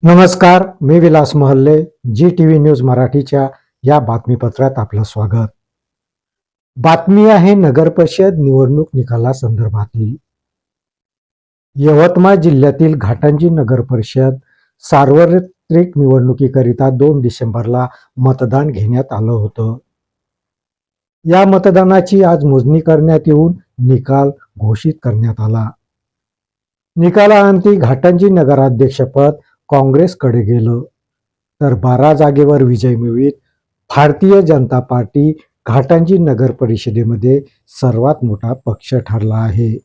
नमस्कार, मी विलास महल्ले. जी न्यूज मराठीच्या या बातमीपत्रात आपलं स्वागत. बातमी आहे नगरपरिषद निवडणूक निकालासंदर्भातली. यवतमाळ जिल्ह्यातील घाटंजी नगरपरिषद सार्वत्रिक निवडणुकीकरिता 2 डिसेंबरला मतदान घेण्यात आलं होतं. या मतदानाची आज मोजणी करण्यात येऊन निकाल घोषित करण्यात आला. निकालाअंती घाटंजी नगराध्यक्षपद काँग्रेसकडे गेलं, तर 12 जागेवर विजय मिळवीत भारतीय जनता पार्टी घाटंजी नगर परिषदेमध्ये सर्वात मोठा पक्ष ठरला आहे.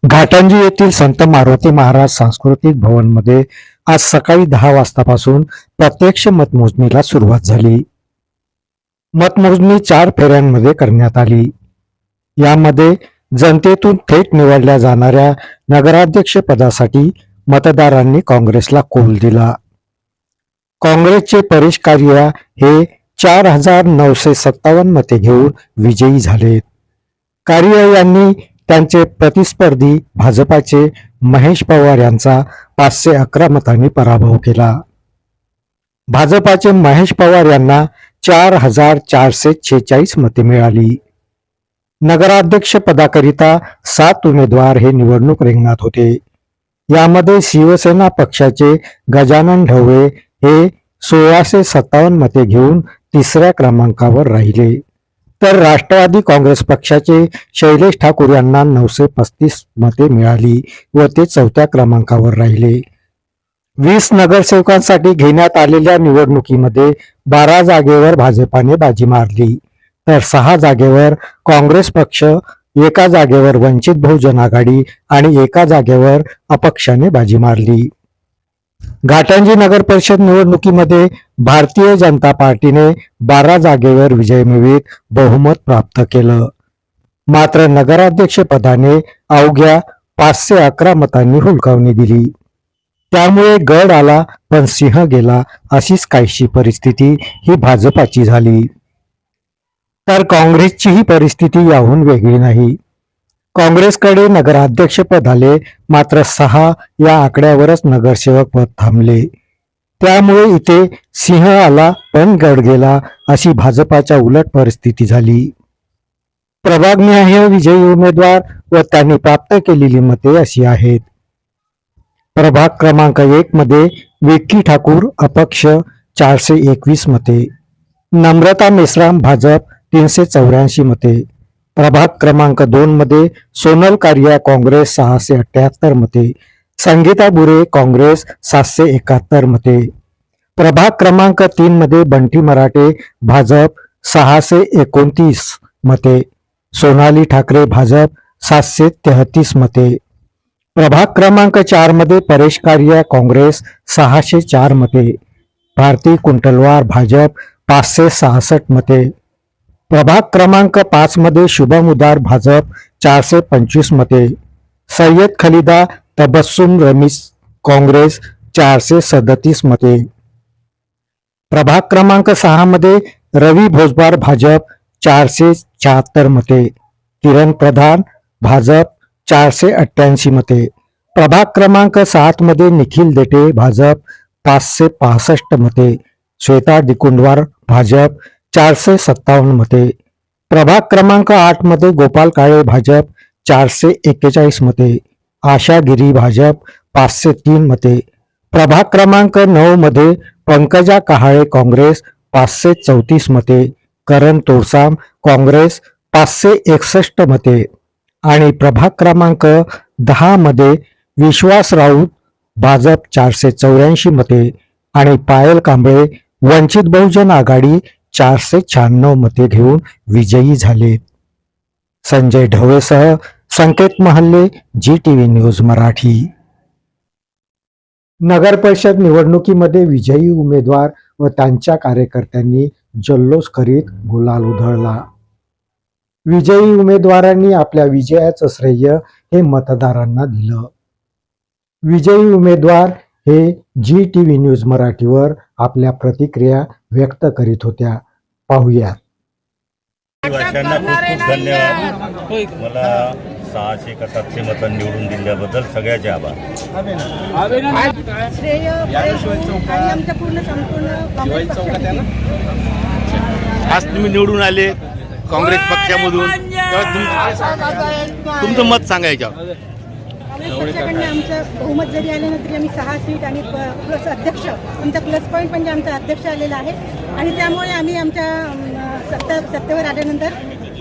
घाटंजी येथील संत मारुती महाराज सांस्कृतिक भवनमध्ये आज सकाळी 10 वाजतापासून प्रत्यक्ष मतमोजणीला सुरुवात झाली. मतमोजणी 4 फेऱ्यांमध्ये करण्यात आली. यामध्ये जनतेतून थेट निवडल्या जाणाऱ्या नगराध्यक्ष पदासाठी मतदारांनी काँग्रेसला कौल दिला. काँग्रेसचे परेश कारिया हे 4,957 मते घेऊन विजयी झालेत. कारिया यांनी त्यांचे प्रतिस्पर्धी भाजपाचे महेश पवार यांचा 511 मतांनी पराभव केला. भाजपाचे महेश पवार यांना 4,446 मते मिळाली. नगराध्यक्ष पदाकरिता 7 उमेदवार हे निवडणूक रिंगणात होते. यामध्ये शिवसेना पक्षाचे गजानन ढवळे हे 1,657 मते घेऊन 3ऱ्या क्रमांकावर राहिले, तर राष्ट्रवादी काँग्रेस पक्षाचे शैलेश ठाकूर यांना 935 मते मिळाली व ते 4थ्या क्रमांकावर राहिले. 20 नगरसेवकांसाठी घेण्यात आलेल्या निवडणुकीमध्ये 12 जागेवर भाजपाने बाजी मारली, तर 6 जागेवर काँग्रेस पक्ष, 1 जागेवर वंचित बहुजन आघाडी आणि 1 जागेवर अपक्षाने बाजी मारली. घाटंजी नगर परिषद निवडणुकीमध्ये भारतीय जनता पार्टीने 12 जागेवर विजय मिळवीत बहुमत प्राप्त केलं. मात्र नगराध्यक्ष पदाने अवघ्या 511 मतांनी हुलकावणी दिली. त्यामुळे गड आला पण सिंह गेला अशीच काहीशी परिस्थिती ही भाजपाची झाली. तर काँग्रेसची ही परिस्थिती याहून वेगळी नाही. काँग्रेसकडे नगराध्यक्षपद आले, मात्र 6 या आकड्यावरच नगरसेवक पद थांबले. त्यामुळे इथे सिंह आला पण गड गेला अशी भाजपाच्या उलट परिस्थिती झाली. प्रभागनिहाय विजयी उमेदवार व त्यांनी प्राप्त केलेली मते अशी आहेत. प्रभाग क्रमांक 1 मध्ये विक्की ठाकूर अपक्ष 421 मते, नम्रता मेश्राम भाजप 384 मते. प्रभाग क्रमांक 2 मध्ये सोनल कारिया काँग्रेस 678 मते, संगीता बुरे काँग्रेस 771 मते. प्रभाग क्रमांक 3 मध्ये बंटी मराठे भाजप 629 मते, सोनाली ठाकरे भाजप 733 मते. प्रभाग क्रमांक 4 मध्ये परेश कारिया काँग्रेस 604 मते, भारती कुंटलवार भाजप 566 मते. प्रभाग क्रमांक 5 मध्ये शुभम उदार भाजप 425 मते, सय्यद खलिदा तबस्सुम रमीस काँग्रेस 437 मते. प्रभाग क्रमांक 6 मध्ये रवी भोजबार भाजप 476 मते, किरण प्रधान भाजप 488 मते. प्रभाग क्रमांक 7 मध्ये निखिल देटे भाजप 565 मते, श्वेता दिकुंडवार भाजप 457 मते. प्रभाग क्रमांक 8 मध्ये गोपाल काळे भाजप 441 मते, आशा गिरी भाजप 503 मते. प्रभाग क्रमांक 9 मध्ये पंकजा कहाळे काँग्रेस 534 मते, करण तोडसाम काँग्रेस 561 मते. आणि प्रभाग क्रमांक 10 मध्ये विश्वास राऊत भाजप 484 मते आणि पायल कांबळे वंचित बहुजन आघाडी 496 मते घेऊन विजयी झाले. संजय ढवळेसह संकेत महल्ले, जी न्यूज मराठी. नगर परिषद निवडणुकीमध्ये विजयी उमेदवार व त्यांच्या कार्यकर्त्यांनी जल्लोष करीत गुलाल उधळला. विजयी उमेदवारांनी आपल्या विजयाचं श्रेय हे मतदारांना दिलं. विजयी उमेदवार हे जी न्यूज मराठीवर आपल्या प्रतिक्रिया व्यक्त करीत होत्या. पाहूया. आदिवासींना खूप खूप धन्यवाद. मला 600 का 700 मतं निवडून दिल्याबद्दल सगळ्याचे आभार. श्रेय आणि आमच्या पूर्ण संपूर्ण काँग्रेस पक्षाला. आज तुम्ही निवडून आले काँग्रेस पक्षामधून, तुमचं मत सांगायचं. काँग्रेस पक्षाकडनं आमचं बहुमत जरी आलं ना तरी आम्ही 6 सीट आणि प्लस अध्यक्ष, आमचा प्लस पॉईंट म्हणजे आमचा अध्यक्ष आलेला आहे आणि त्यामुळे आम्ही आमच्या सत्तेवर आल्यानंतर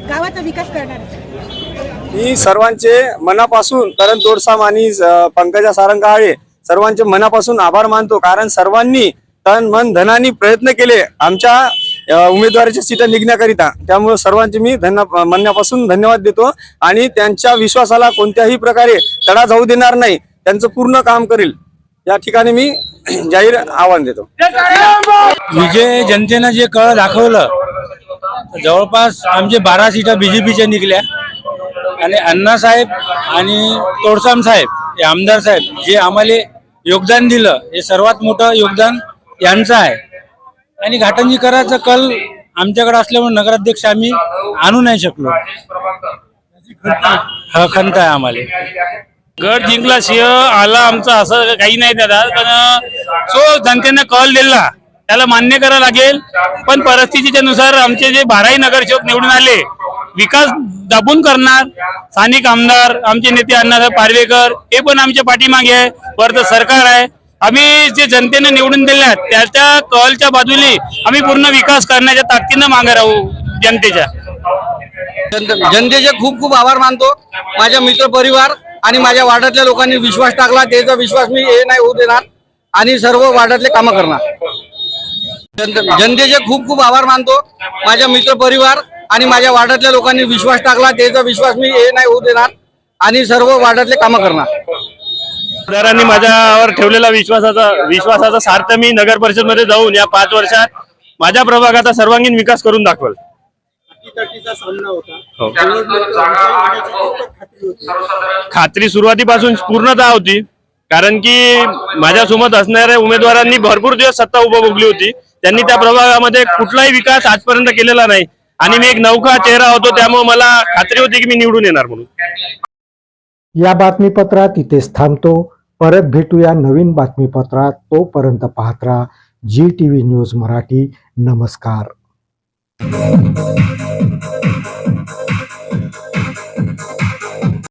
गावाचा विकास करणार आहोत. मी सर्वांचे मनापासून करण तोडसाम आणि पंकजा सारंगाळे सर्वांचे मनापासून आभार मानतो, कारण सर्वांनी तन मन धनाने प्रयत्न केले आमच्या उमेदवाराच्या सीटा निघण्याकरिता. त्यामुळे सर्वांचे मी मनापासून धन्यवाद देतो आणि त्यांच्या विश्वासाला कोणत्याही प्रकारे तडा जाऊ देणार नाही, त्यांचं पूर्ण काम करेल या ठिकाणी मी जाहीर आव्हान देतो. विजय जनतेनं जे कळ दाखवलं, जवळपास आमचे 12 सीटा बीजेपीच्या निघल्या आणि अण्णासाहेब आणि तोडसाम साहेब हे आमदार साहेब जे आम्हाला योगदान दिलं, हे सर्वात मोठं योगदान यांचं आहे. आणि घाटंजीकरांचा कल आमच्याकडे असल्यामुळे नगराध्यक्ष आम्ही आणू नाही शकलो, हा खंत आहे आम्हाला. गड जिंकला सिंह आला आमचा असं काही नाही दादा, पण जो जनतेने कॉल दिला त्याला मान्य करावं लागेल. पण परिस्थितीच्या नुसार आमचे जे 12 नगरसेवक निवडून आले, विकास दाबून करणार स्थानिक आमदार आमचे नेते अण्णासाहेब पार्वेकर हे पण आमच्या पाठीमागे आहे. वरचं सरकार आहे. आम्ही जे जनतेने निवडून दिल्यात त्याच्या कॉलच्या बाजूने आम्ही पूर्ण विकास करण्याच्या ताकदीनं मागे राहू जनतेच्या. जनतेचे खूप खूप आभार मानतो. माझ्या मित्र परिवार आणि माझ्या वार्डातल्या लोकांनी विश्वास टाकला, त्याचा विश्वास मी हे नाही होऊ देणार आणि सर्व वार्डातले कामं करणार. जनतेचे खूप खूप आभार मानतो. माझ्या मित्र परिवार आणि माझ्या वार्डातल्या लोकांनी विश्वास टाकला, त्याचा विश्वास मी हे नाही होऊ देणार आणि सर्व वार्डातले कामं करणार. आमदारांनी माझ्यावर ठेवलेला विश्वासाचा सार्थ मी नगर परिषद मध्ये जाऊन या 5 वर्षात माझ्या प्रभागाचा सर्वांगीण विकास करून दाखवल. खात्री सुरुवातीपासून पूर्णतः होती, कारण की माझ्यासोबत असणाऱ्या उमेदवारांनी भरपूर दिवस सत्ता उपभोगली होती. त्यांनी त्या प्रभागामध्ये कुठलाही विकास आजपर्यंत केलेला नाही आणि मी एक नौका चेहरा होतो, त्यामुळे मला खात्री होती की मी निवडून येणार म्हणून. या बातमीपत्रात इथेच थांबतो. परत भेटूया नवीन बातमीपत्रात. तोपर्यंत पाहत राहा GTV न्यूज मराठी. नमस्कार.